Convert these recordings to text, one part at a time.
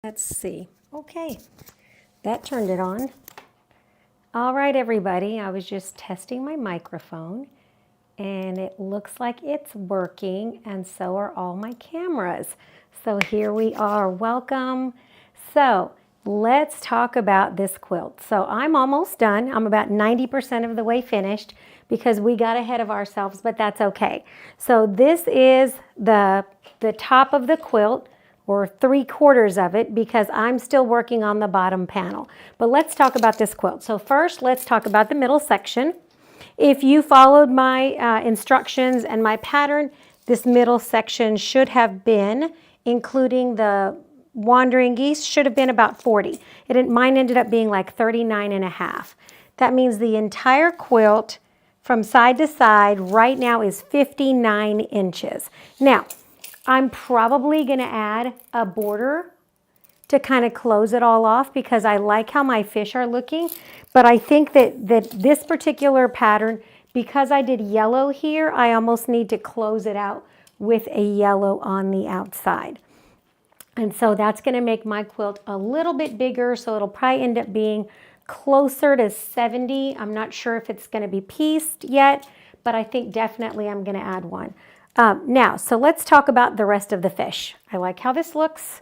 Let's see. Okay, that turned it on. All right, everybody, I was just testing my microphone and it looks like it's working, and so are all my cameras. So here we are. Welcome. So let's talk about this quilt. So I'm almost done. I'm about 90% of the way finished because we got ahead of ourselves, but that's okay. So this is the top of the quilt, or 3/4 of it, because I'm still working on the bottom panel. But let's talk about this quilt. So first, let's talk about the middle section. If you followed my instructions and my pattern, this middle section should have been, including the wandering geese, should have been about 40. Mine ended up being like 39.5. That means the entire quilt from side to side right now is 59 inches. Now, I'm probably going to add a border to kind of close it all off because I like how my fish are looking. But I think that this particular pattern, because I did yellow here, I almost need to close it out with a yellow on the outside. And so that's going to make my quilt a little bit bigger, so it'll probably end up being closer to 70. I'm not sure if it's going to be pieced yet, but I think definitely I'm going to add one. Now, so let's talk about the rest of the fish. I like how this looks,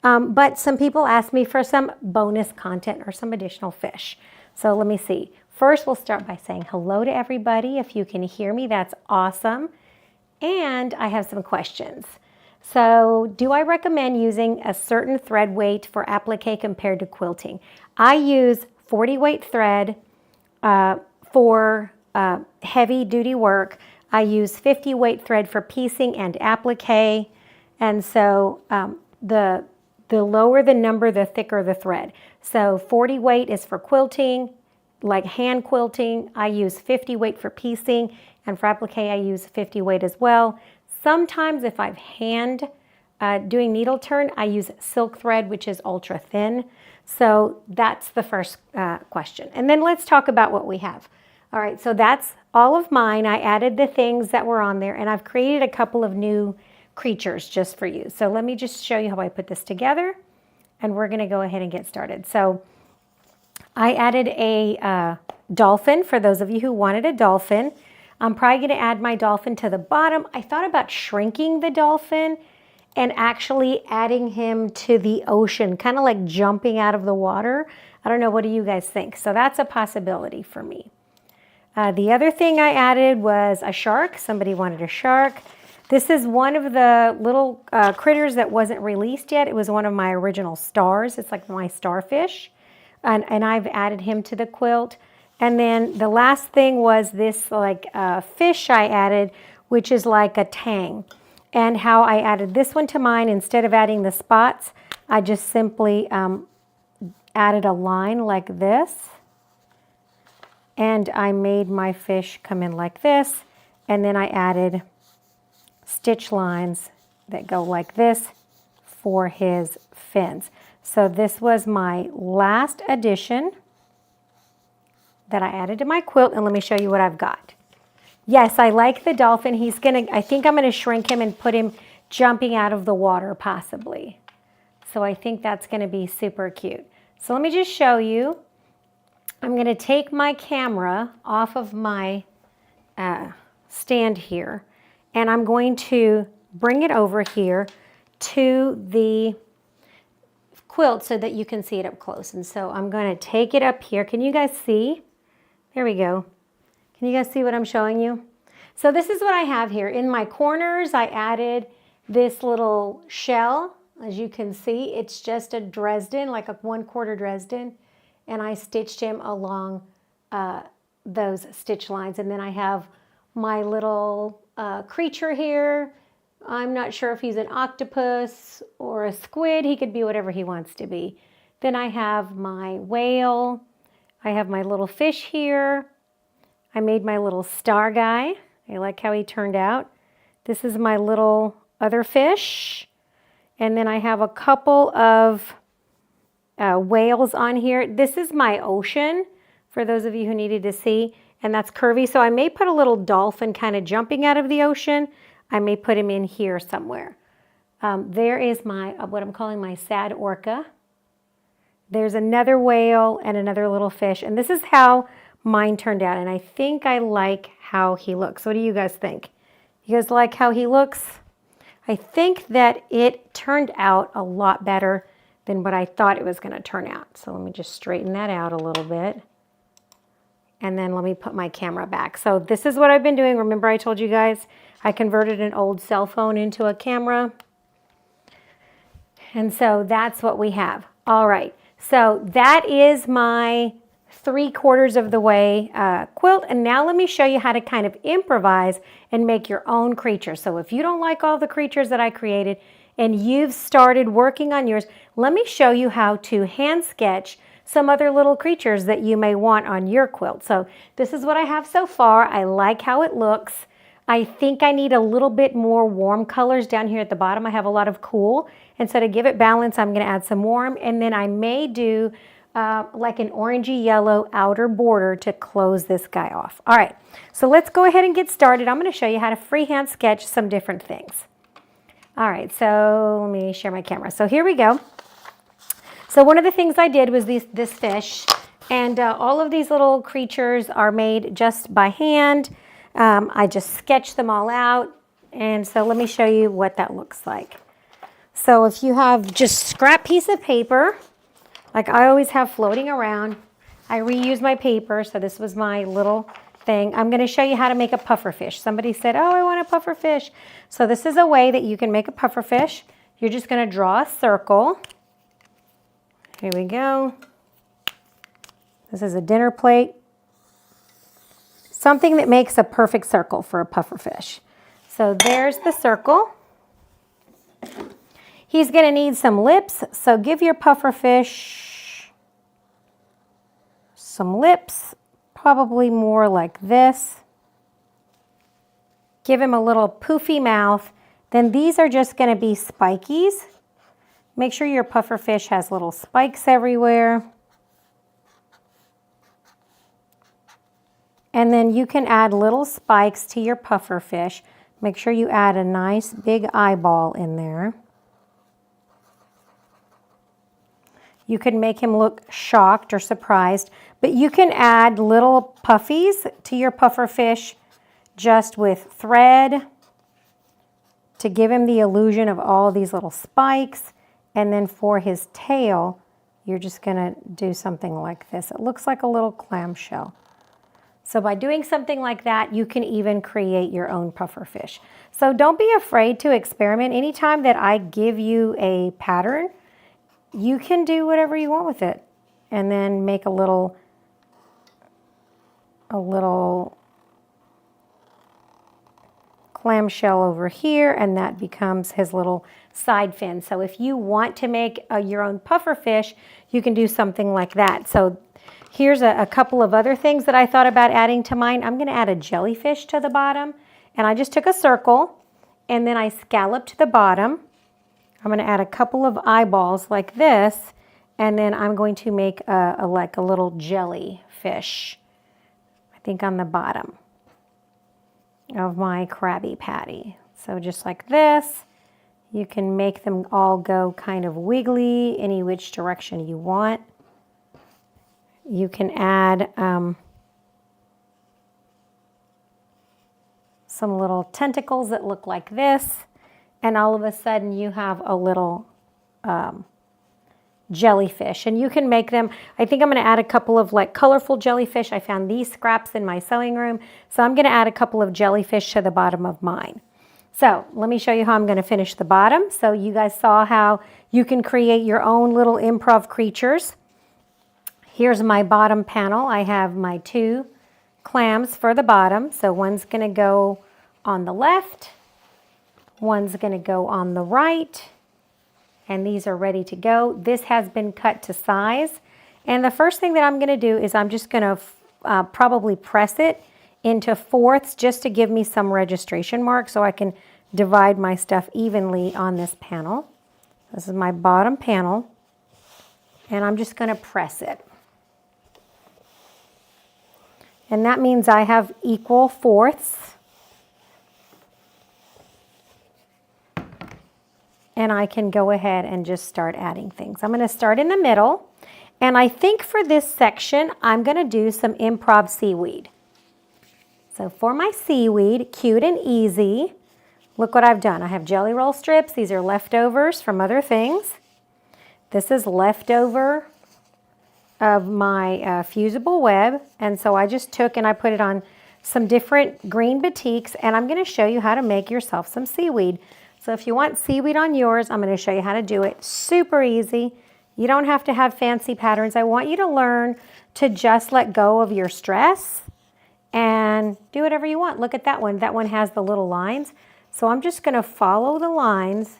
but some people asked me for some bonus content or some additional fish. So let me see. First, we'll start by saying hello to everybody. If you can hear me, that's awesome. And I have some questions. So, do I recommend using a certain thread weight for applique compared to quilting? I use 40 weight thread for heavy duty work. I use 50 weight thread for piecing and applique. And so the lower the number, the thicker the thread. So 40 weight is for quilting, like hand quilting. I use 50 weight for piecing, and for applique I use 50 weight as well. Sometimes if I've hand doing needle turn, I use silk thread, which is ultra thin. So that's the first question. And then let's talk about what we have. All right, so that's all of mine. I added the things that were on there, and I've created a couple of new creatures just for you. So let me just show you how I put this together, and we're going to go ahead and get started. So I added a dolphin for those of you who wanted a dolphin. I'm probably going to add my dolphin to the bottom. I thought about shrinking the dolphin and actually adding him to the ocean, kind of like jumping out of the water. I don't know, what do you guys think? So that's a possibility for me. The other thing I added was a shark. Somebody wanted a shark. This is one of the little critters that wasn't released yet. It was one of my original stars. It's like my starfish. And I've added him to the quilt. And then the last thing was this like fish I added, which is like a tang. And how I added this one to mine, instead of adding the spots, I just simply added a line like this. And I made my fish come in like this, and then I added stitch lines that go like this for his fins. So this was my last addition that I added to my quilt, and let me show you what I've got. Yes, I like the dolphin. I think I'm gonna shrink him and put him jumping out of the water possibly. So I think that's gonna be super cute. So let me just show you. I'm going to take my camera off of my stand here, and I'm going to bring it over here to the quilt so that you can see it up close. And so I'm going to take it up here. Can you guys see? There we go. Can you guys see what I'm showing you? So this is what I have here. In my corners, I added this little shell. As you can see, it's just a Dresden, like a 1/4 Dresden. And I stitched him along those stitch lines. And then I have my little creature here. I'm not sure if he's an octopus or a squid. He could be whatever he wants to be. Then I have my whale. I have my little fish here. I made my little star guy. I like how he turned out. This is my little other fish. And then I have a couple of whales on here. This is my ocean, for those of you who needed to see, and that's curvy. So I may put a little dolphin kind of jumping out of the ocean. I may put him in here somewhere. There is my, what I'm calling my sad orca. There's another whale and another little fish. And this is how mine turned out. And I think I like how he looks. What do you guys think? You guys like how he looks? I think that it turned out a lot better than what I thought it was going to turn out. So let me just straighten that out a little bit. And then let me put my camera back. So this is what I've been doing. Remember I told you guys I converted an old cell phone into a camera. And so that's what we have. All right. So that is my 3/4 of the way quilt. And now let me show you how to kind of improvise and make your own creature. So if you don't like all the creatures that I created and you've started working on yours, let me show you how to hand sketch some other little creatures that you may want on your quilt. So this is what I have so far. I like how it looks. I think I need a little bit more warm colors down here at the bottom. I have a lot of cool. And so to give it balance, I'm going to add some warm. And then I may do like an orangey yellow outer border to close this guy off. All right, so let's go ahead and get started. I'm going to show you how to freehand sketch some different things. All right, so let me share my camera. So here we go. So one of the things I did was this fish, and all of these little creatures are made just by hand. I just sketched them all out, and so let me show you what that looks like. So if you have just scrap piece of paper, like I always have floating around, I reuse my paper, so this was my little thing. I'm going to show you how to make a puffer fish. Somebody said, oh, I want a puffer fish. So this is a way that you can make a puffer fish. You're just going to draw a circle. Here we go. This is a dinner plate. Something that makes a perfect circle for a puffer fish. So there's the circle. He's going to need some lips, so give your puffer fish some lips, probably more like this. Give him a little poofy mouth. Then these are just going to be spikies. Make sure your puffer fish has little spikes everywhere. And then you can add little spikes to your puffer fish. Make sure you add a nice big eyeball in there. You can make him look shocked or surprised, but you can add little puffies to your puffer fish just with thread to give him the illusion of all these little spikes. And then for his tail, you're just going to do something like this. It looks like a little clamshell. So by doing something like that, you can even create your own puffer fish. So don't be afraid to experiment. Anytime that I give you a pattern, you can do whatever you want with it. And then make a little clamshell over here, and that becomes his little side fin. So if you want to make your own puffer fish, you can do something like that. So here's a couple of other things that I thought about adding to mine. I'm going to add a jellyfish to the bottom, and I just took a circle and then I scalloped the bottom. I'm going to add a couple of eyeballs like this, and then I'm going to make like a little jellyfish, I think on the bottom of my Crabby patty. So just like this, you can make them all go kind of wiggly any which direction you want. You can add some little tentacles that look like this, and all of a sudden you have a little jellyfish. And you can make them, I think I'm going to add a couple of like colorful jellyfish. I found these scraps in my sewing room, so I'm going to add a couple of jellyfish to the bottom of mine. So let me show you how I'm going to finish the bottom. So you guys saw how you can create your own little improv creatures. Here's my bottom panel. I have my 2 clams for the bottom. So one's going to go on the left, one's going to go on the right, and these are ready to go. This has been cut to size. And the first thing that I'm going to do is I'm just going to probably press it into fourths just to give me some registration marks so I can divide my stuff evenly on this panel. This is my bottom panel, and I'm just going to press it. And that means I have equal fourths. and I can go ahead and just start adding things. I'm going to start in the middle, and I think for this section, I'm going to do some improv seaweed. So for my seaweed, cute and easy, look what I've done. I have jelly roll strips. These are leftovers from other things. This is leftover of my fusible web, and so I just took and I put it on some different green batiks, and I'm going to show you how to make yourself some seaweed. So if you want seaweed on yours, I'm going to show you how to do it. Super easy. You don't have to have fancy patterns. I want you to learn to just let go of your stress and do whatever you want. Look at that one. That one has the little lines. So I'm just going to follow the lines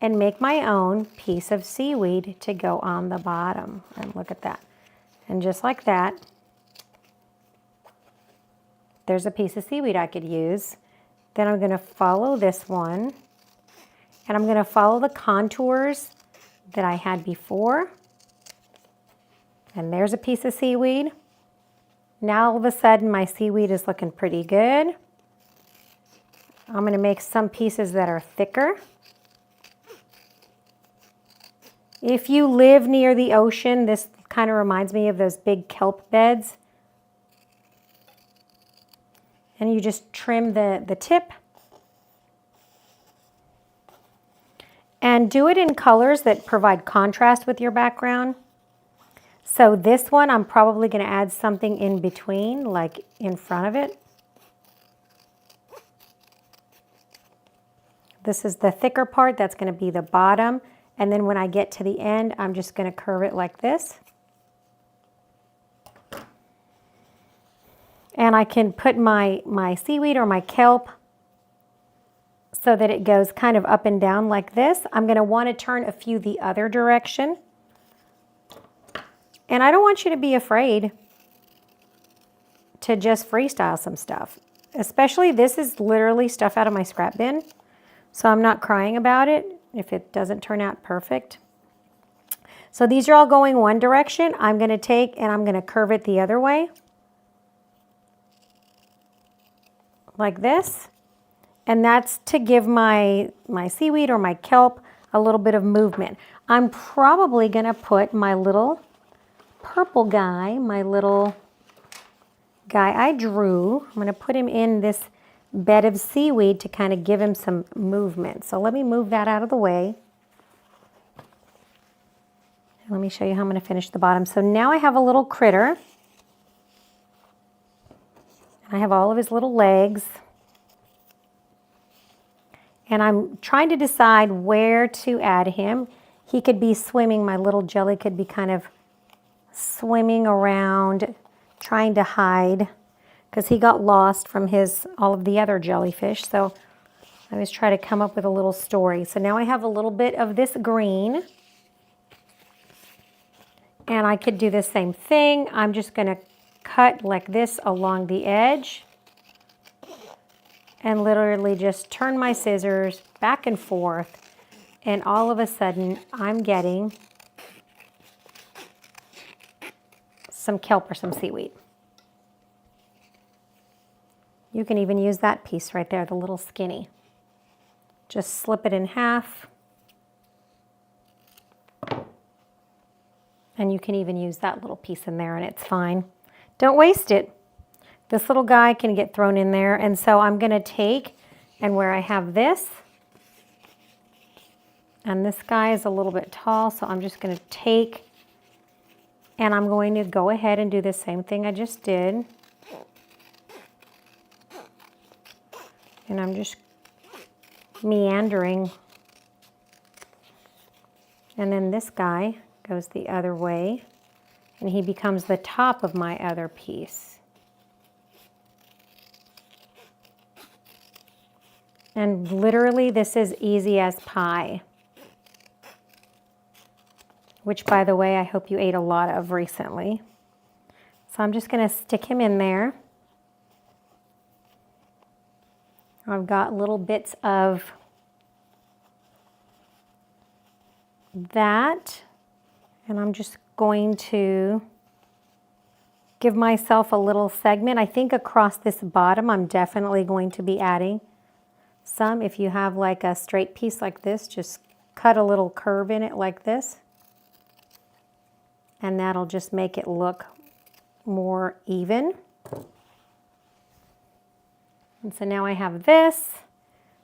and make my own piece of seaweed to go on the bottom. And look at that. And just like that, there's a piece of seaweed I could use. Then I'm going to follow this one, and I'm going to follow the contours that I had before. And there's a piece of seaweed. Now all of a sudden my seaweed is looking pretty good. I'm going to make some pieces that are thicker. If you live near the ocean, this kind of reminds me of those big kelp beds. And you just trim the tip. And do it in colors that provide contrast with your background. So this one, I'm probably going to add something in between, like in front of it. This is the thicker part. That's going to be the bottom. And then when I get to the end, I'm just going to curve it like this. And I can put my seaweed or my kelp so that it goes kind of up and down like this. I'm going to want to turn a few the other direction. And I don't want you to be afraid to just freestyle some stuff. Especially this is literally stuff out of my scrap bin. So I'm not crying about it if it doesn't turn out perfect. So these are all going one direction. I'm going to take and I'm going to curve it the other way. Like this. And that's to give my seaweed or my kelp a little bit of movement. I'm probably going to put my little purple guy, my little guy I drew, I'm going to put him in this bed of seaweed to kind of give him some movement. So let me move that out of the way. Let me show you how I'm going to finish the bottom. So now I have a little critter. I have all of his little legs. And I'm trying to decide where to add him. He could be swimming, my little jelly could be kind of swimming around, trying to hide, because he got lost from all of the other jellyfish. So I always try to come up with a little story. So now I have a little bit of this green. And I could do the same thing. I'm just going to cut like this along the edge. And literally just turn my scissors back and forth. And all of a sudden, I'm getting some kelp or some seaweed. You can even use that piece right there, the little skinny. Just slip it in half. And you can even use that little piece in there and it's fine. Don't waste it. This little guy can get thrown in there. And so I'm going to take, and where I have this, and this guy is a little bit tall, so I'm just going to take, and I'm going to go ahead and do the same thing I just did. And I'm just meandering. And then this guy goes the other way, and he becomes the top of my other piece. And literally, this is easy as pie. Which, by the way, I hope you ate a lot of recently. So I'm just going to stick him in there. I've got little bits of that. And I'm just going to give myself a little segment. I think across this bottom, I'm definitely going to be adding some. If you have like a straight piece like this, just cut a little curve in it like this. And that'll just make it look more even. And so now I have this.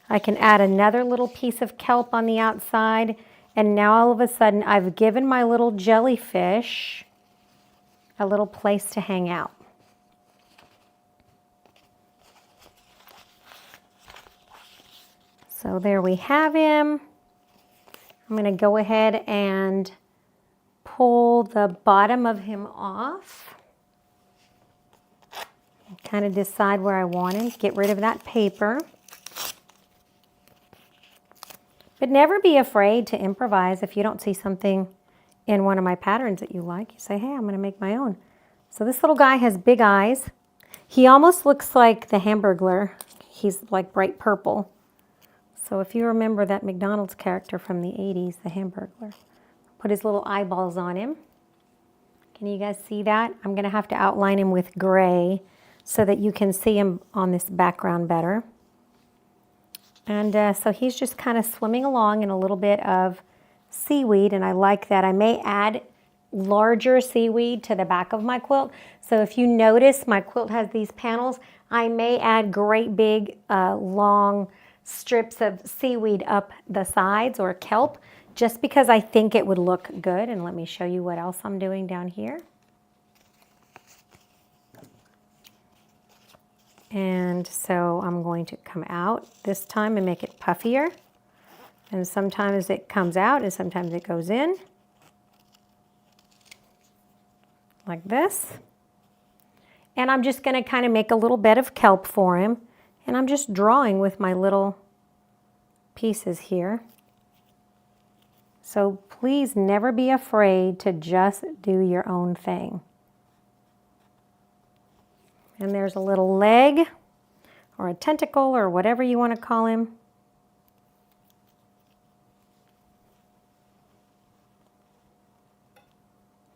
I can add another little piece of kelp on the outside. And now all of a sudden I've given my little jellyfish a little place to hang out. So there we have him. I'm going to go ahead and pull the bottom of him off. Kind of decide where I want him. Get rid of that paper. But never be afraid to improvise if you don't see something in one of my patterns that you like. You say, hey, I'm going to make my own. So this little guy has big eyes. He almost looks like the Hamburglar. He's like bright purple. So if you remember that McDonald's character from the 80s, the Hamburglar, put his little eyeballs on him. Can you guys see that? I'm going to have to outline him with gray so that you can see him on this background better. And so he's just kind of swimming along in a little bit of seaweed, and I like that. I may add larger seaweed to the back of my quilt. So if you notice, my quilt has these panels. I may add great big long strips of seaweed up the sides or kelp just because I think it would look good. And let me show you what else I'm doing down here. And so I'm going to come out this time and make it puffier. And sometimes it comes out and sometimes it goes in. Like this. And I'm just going to kind of make a little bed of kelp for him. And I'm just drawing with my little pieces here. So please never be afraid to just do your own thing. And there's a little leg or a tentacle or whatever you want to call him.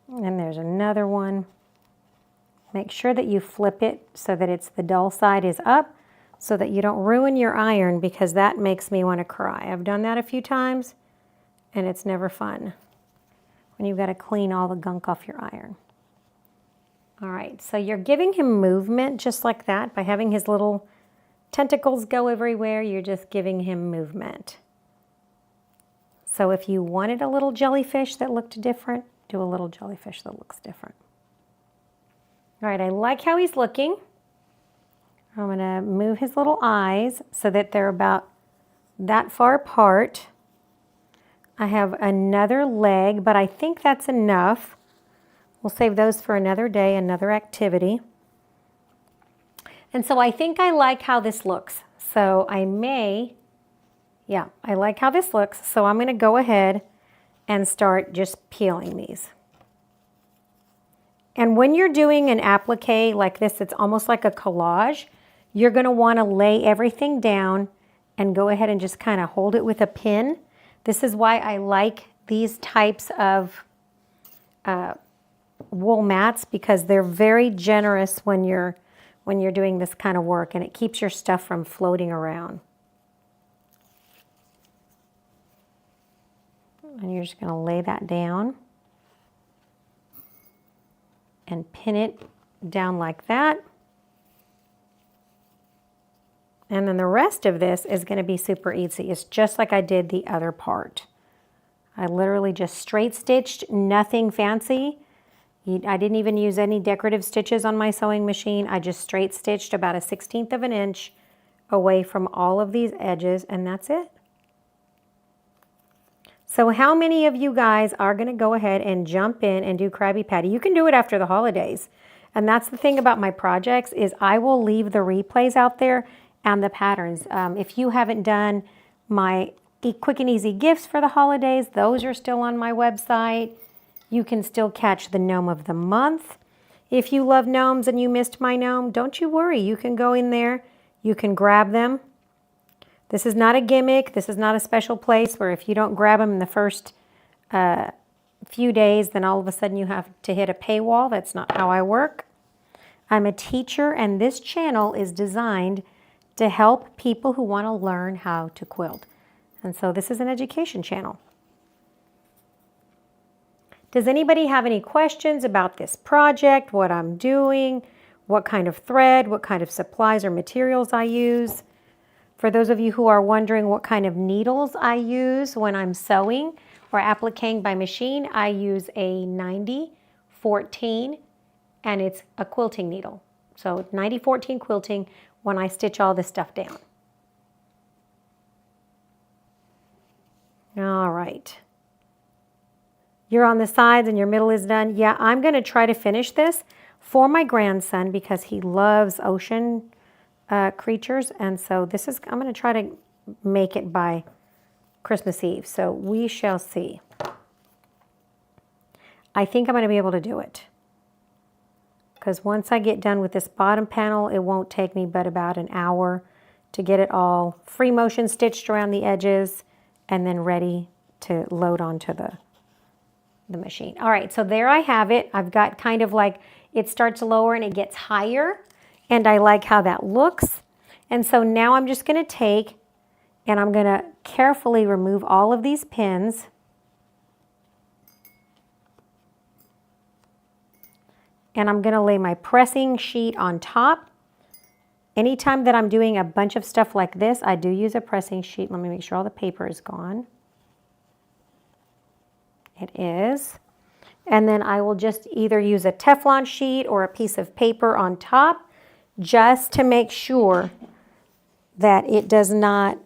And there's another one. Make sure that you flip it so that it's the dull side is up so that you don't ruin your iron, because that makes me want to cry. I've done that a few times and it's never fun when you've got to clean all the gunk off your iron. All right, so you're giving him movement just like that. By having his little tentacles go everywhere, you're just giving him movement. So if you wanted a little jellyfish that looked different, do a little jellyfish that looks different. All right, I like how he's looking. I'm going to move his little eyes so that they're about that far apart. I have another leg, but I think that's enough. We'll save those for another day, another activity. And so I think I like how this looks. So I like how this looks. So I'm going to go ahead and start just peeling these. And when you're doing an applique like this, it's almost like a collage. You're going to want to lay everything down and go ahead and just kind of hold it with a pin. This is why I like these types of wool mats, because they're very generous when you're doing this kind of work, and it keeps your stuff from floating around. And you're just going to lay that down and pin it down like that. And then the rest of this is going to be super easy. It's just like I did the other part. I literally just straight stitched, nothing fancy. I didn't even use any decorative stitches on my sewing machine. I just straight stitched about 1/16 of an inch away from all of these edges, and that's it. So how many of you guys are going to go ahead and jump in and do Krabby Patty? You can do it after the holidays. And that's the thing about my projects, is I will leave the replays out there and the patterns. If you haven't done my quick and easy gifts for the holidays, those are still on my website. You can still catch the gnome of the month. If you love gnomes and you missed my gnome, don't you worry. You can go in there. You can grab them. This is not a gimmick. This is not a special place where if you don't grab them in the first few days, then all of a sudden you have to hit a paywall. That's not how I work. I'm a teacher, and this channel is designed to help people who want to learn how to quilt. And so this is an education channel. Does anybody have any questions about this project, what I'm doing, what kind of thread, what kind of supplies or materials I use? For those of you who are wondering what kind of needles I use when I'm sewing or appliquing by machine, I use a 90-14 and it's a quilting needle. So 90-14 quilting when I stitch all this stuff down. All right. You're on the sides and your middle is done. Yeah, I'm going to try to finish this for my grandson because he loves ocean creatures. And so I'm going to try to make it by Christmas Eve. So we shall see. I think I'm going to be able to do it. Because once I get done with this bottom panel, it won't take me but about an hour to get it all free motion stitched around the edges and then ready to load onto the machine. All right, so there I have it. I've got kind of like it starts lower and it gets higher, and I like how that looks. And so now I'm just going to take and I'm going to carefully remove all of these pins. And I'm going to lay my pressing sheet on top. Anytime that I'm doing a bunch of stuff like this, I do use a pressing sheet. Let me make sure all the paper is gone. It is. And then I will just either use a Teflon sheet or a piece of paper on top just to make sure that it does not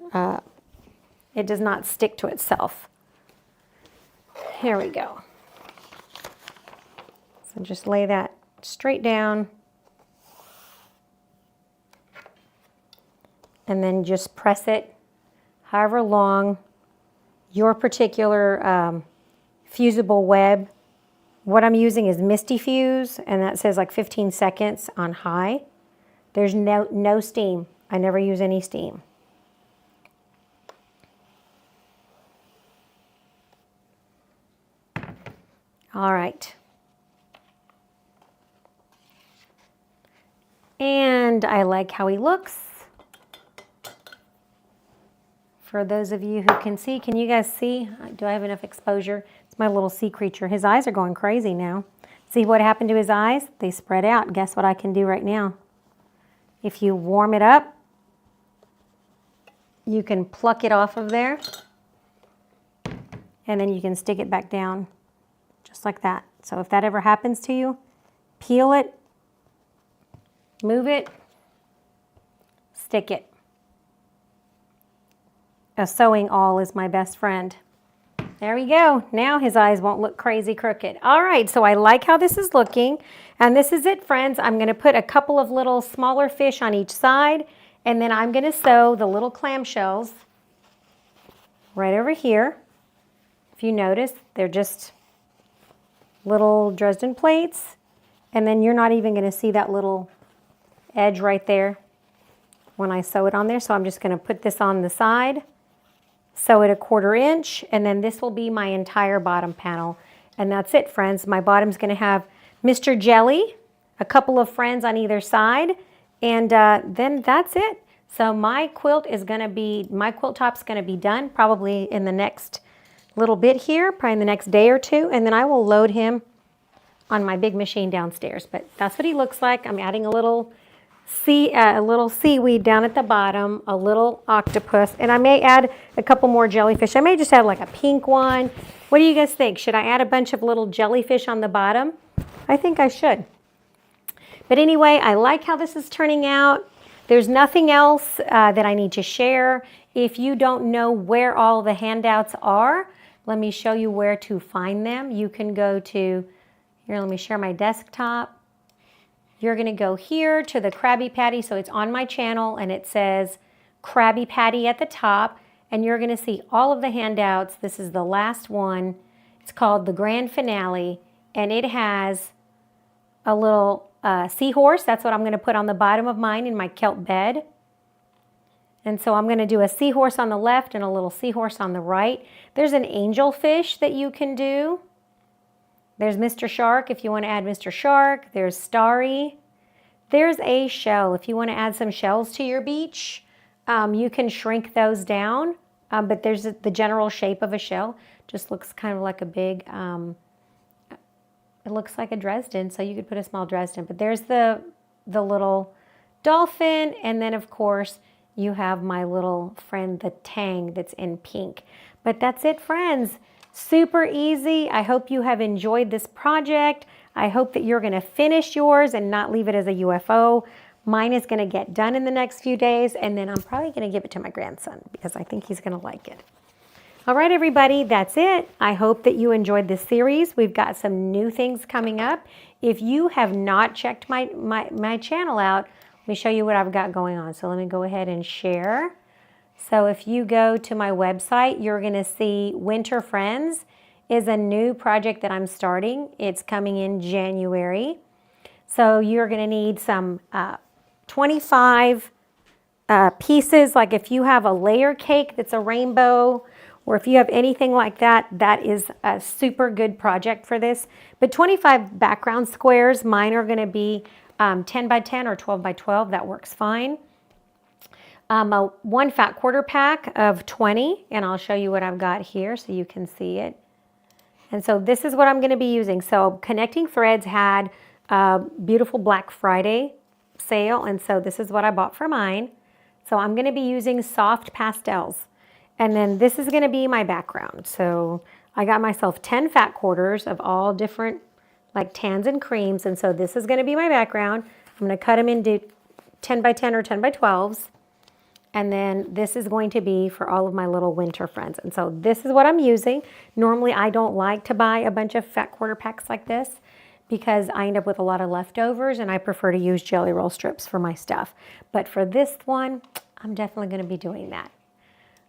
stick to itself. Here we go. So just lay that straight down. And then just press it however long your particular fusible web. What I'm using is Misty Fuse, and that says like 15 seconds on high. There's no steam. I never use any steam. All right. And I like how he looks. For those of you who can see, can you guys see? Do I have enough exposure? It's my little sea creature. His eyes are going crazy now. See what happened to his eyes? They spread out. Guess what I can do right now? If you warm it up, you can pluck it off of there. And then you can stick it back down just like that. So if that ever happens to you, peel it, move it, stick it. A sewing awl is my best friend. There we go. Now his eyes won't look crazy crooked. All right, so I like how this is looking. And this is it, friends. I'm going to put a couple of little smaller fish on each side. And then I'm going to sew the little clamshells right over here. If you notice, they're just little Dresden plates. And then you're not even going to see that little edge right there when I sew it on there. So I'm just going to put this on the side. Sew it 1/4 inch, and then this will be my entire bottom panel. And that's it, friends. My bottom's going to have Mr. Jelly, a couple of friends on either side, and then that's it. So my quilt top's going to be done probably in the next little bit here, probably in the next day or two, and then I will load him on my big machine downstairs. But that's what he looks like. I'm adding a little seaweed down at the bottom, a little octopus, and I may add a couple more jellyfish. I may just add like a pink one. What do you guys think? Should I add a bunch of little jellyfish on the bottom? I think I should. But anyway, I like how this is turning out. There's nothing else that I need to share. If you don't know where all the handouts are, let me show you where to find them. You can go to, here, let me share my desktop. You're going to go here to the Crabby Patty, so it's on my channel, and it says Crabby Patty at the top, and you're going to see all of the handouts. This is the last one. It's called the Grand Finale, and it has a little seahorse. That's what I'm going to put on the bottom of mine in my Quilt bed. And so I'm going to do a seahorse on the left and a little seahorse on the right. There's an angelfish that you can do. There's Mr. Shark if you want to add Mr. Shark. There's Starry. There's a shell. If you want to add some shells to your beach, you can shrink those down. But there's the general shape of a shell. Just looks kind of like a big it looks like a Dresden, so you could put a small Dresden. But there's the little dolphin, and then of course you have my little friend, the Tang, that's in pink. But that's it, friends. Super easy. I hope you have enjoyed this project. I hope that you're going to finish yours and not leave it as a UFO. Mine is going to get done in the next few days, and then I'm probably going to give it to my grandson because I think he's going to like it. All right, everybody, that's it. I hope that you enjoyed this series. We've got some new things coming up. If you have not checked my channel out, let me show you what I've got going on. So let me go ahead and share. So if you go to my website, you're going to see Winter Friends is a new project that I'm starting. It's coming in January. So you're going to need some 25 pieces. Like if you have a layer cake that's a rainbow, or if you have anything like that, that is a super good project for this. But 25 background squares, mine are going to be 10 by 10 or 12 by 12. That works fine. One fat quarter pack of 20, and I'll show you what I've got here so you can see it. And so this is what I'm going to be using. So Connecting Threads had a beautiful Black Friday sale, and so this is what I bought for mine. So I'm going to be using soft pastels. And then this is going to be my background. So I got myself 10 fat quarters of all different like tans and creams. And so this is going to be my background. I'm going to cut them into 10 by 10 or 10 by 12s. And then this is going to be for all of my little winter friends. And so this is what I'm using. Normally I don't like to buy a bunch of fat quarter packs like this because I end up with a lot of leftovers, and I prefer to use jelly roll strips for my stuff. But for this one, I'm definitely going to be doing that.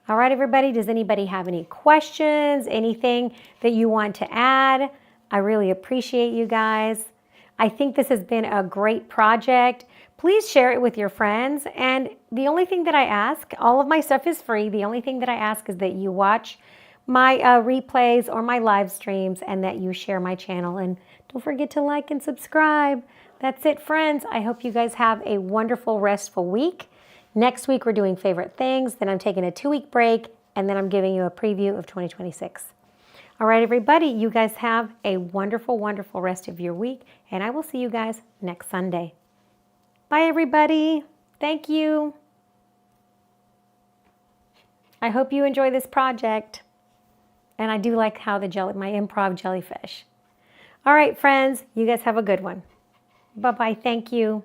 All right, everybody, does anybody have any questions, anything that you want to add? I really appreciate you guys. I think this has been a great project. Please share it with your friends. And the only thing that I ask, all of my stuff is free. The only thing that I ask is that you watch my replays or my live streams and that you share my channel. And don't forget to like and subscribe. That's it, friends. I hope you guys have a wonderful, restful week. Next week, we're doing favorite things. Then I'm taking a 2-week break, and then I'm giving you a preview of 2026. All right, everybody, you guys have a wonderful, wonderful rest of your week, and I will see you guys next Sunday. Bye, everybody. Thank you. I hope you enjoy this project. And I do like how my improv jellyfish. All right, friends, you guys have a good one. Bye-bye. Thank you.